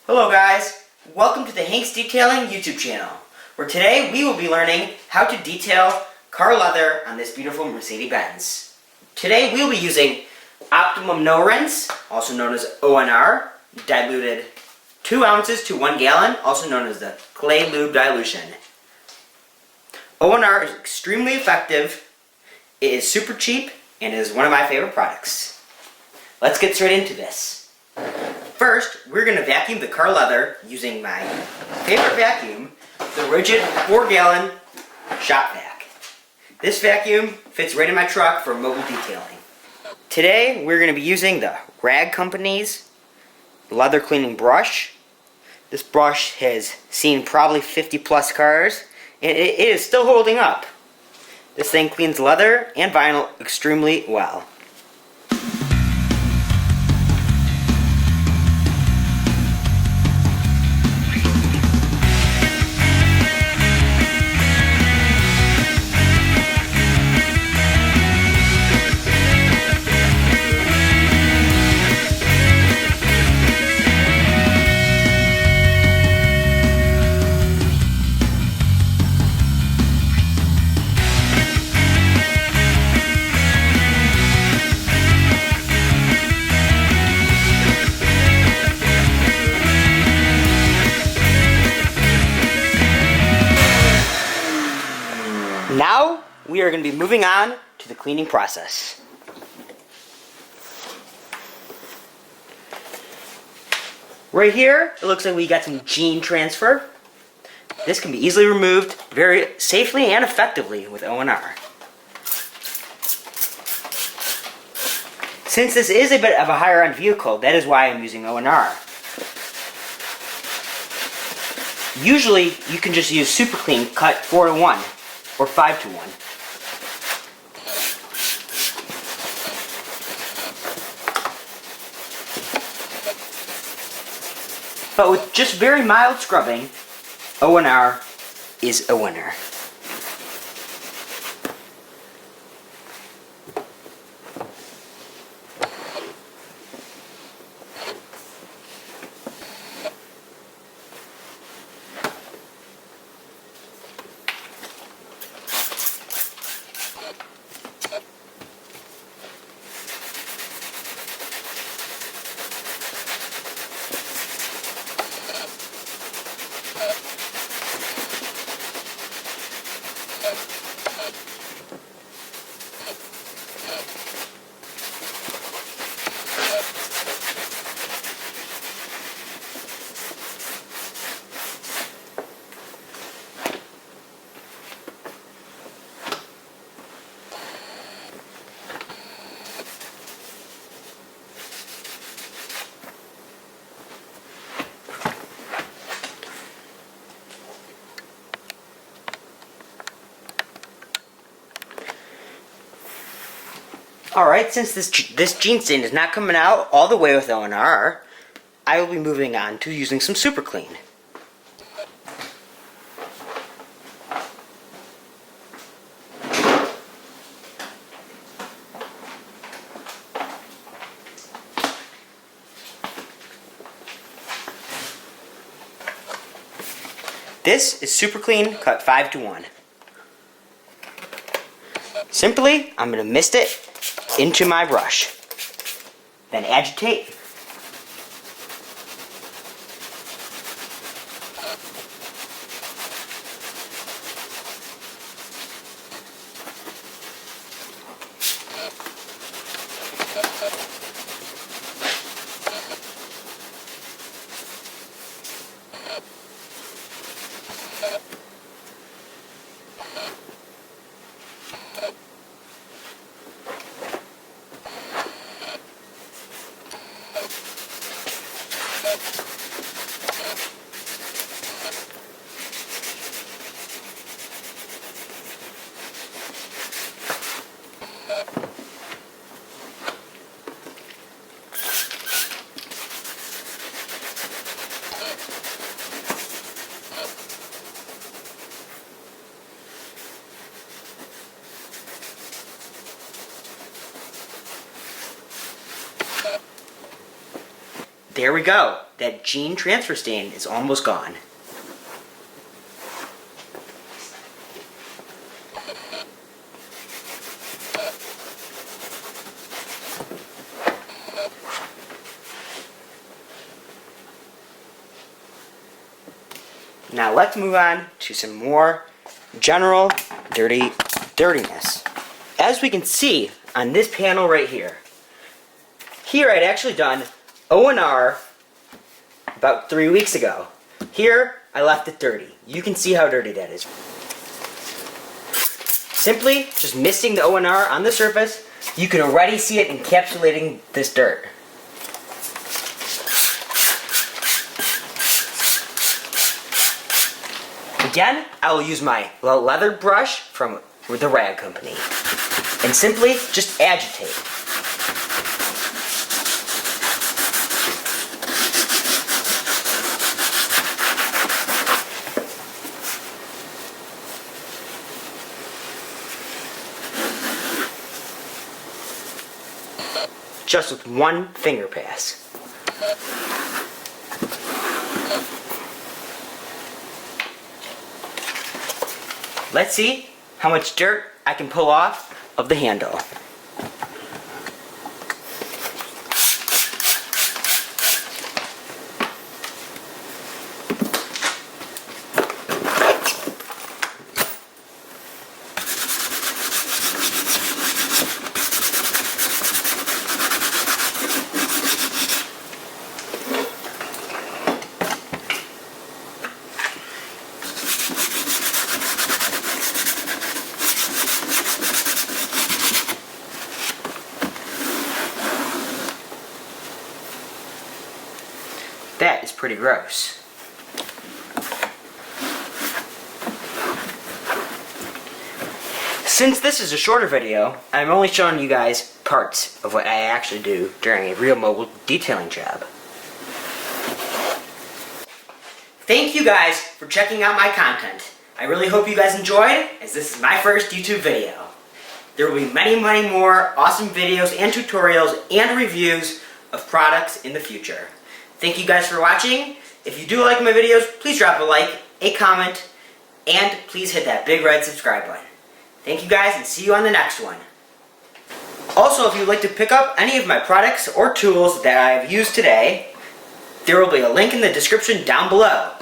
Hello guys, welcome to the Hank's Detailing YouTube channel, where today we will be learning how to detail car leather on this beautiful Mercedes-Benz. Today we will be using Optimum No Rinse, also known as ONR, diluted 2 ounces to 1 gallon, also known as the clay lube dilution. ONR is extremely effective, it is super cheap, and it is one of my favorite products. Let's get straight into this. First, we're going to vacuum the car leather using my favorite vacuum, the Rigid 4-gallon shop vac. This vacuum fits right in my truck for mobile detailing. Today, we're going to be using the Rag Company's leather cleaning brush. This brush has seen probably 50 plus cars, and it is still holding up. This thing cleans leather and vinyl extremely well. Now, we are going to be moving on to the cleaning process. Right here, it looks like we got some gene transfer. This can be easily removed very safely and effectively with ONR. Since this is a bit of a higher end vehicle, that is why I'm using ONR. Usually, you can just use Super Clean cut 4-to-1. Or 5-to-1. But with just very mild scrubbing, ONR is a winner. Alright, since this gene stain is not coming out all the way with ONR, I will be moving on to using some Super Clean. This is Super Clean cut 5-to-1. Simply, I'm going to mist it into my brush. Then agitate. There we go. that gene transfer stain is almost gone. Now let's move on to some more general dirtiness. As we can see on this panel right here, I'd actually done ONR about 3 weeks ago. Here, I left it dirty. You can see how dirty that is. Simply just misting the ONR on the surface, you can already see it encapsulating this dirt. Again, I will use my leather brush from the rag company and simply just agitate. Just with one finger pass. Let's see how much dirt I can pull off of the handle. That is pretty gross. Since this is a shorter video, I'm only showing you guys parts of what I actually do during a real mobile detailing job. Thank you guys for checking out my content. I really hope you guys enjoyed, as this is my first YouTube video. There will be many more awesome videos and tutorials and reviews of products in the future. Thank you guys for watching. If you do like my videos, please drop a like, a comment, and please hit that big red subscribe button. Thank you guys, and see you on the next one. Also, if you'd like to pick up any of my products or tools that I've used today, there will be a link in the description down below.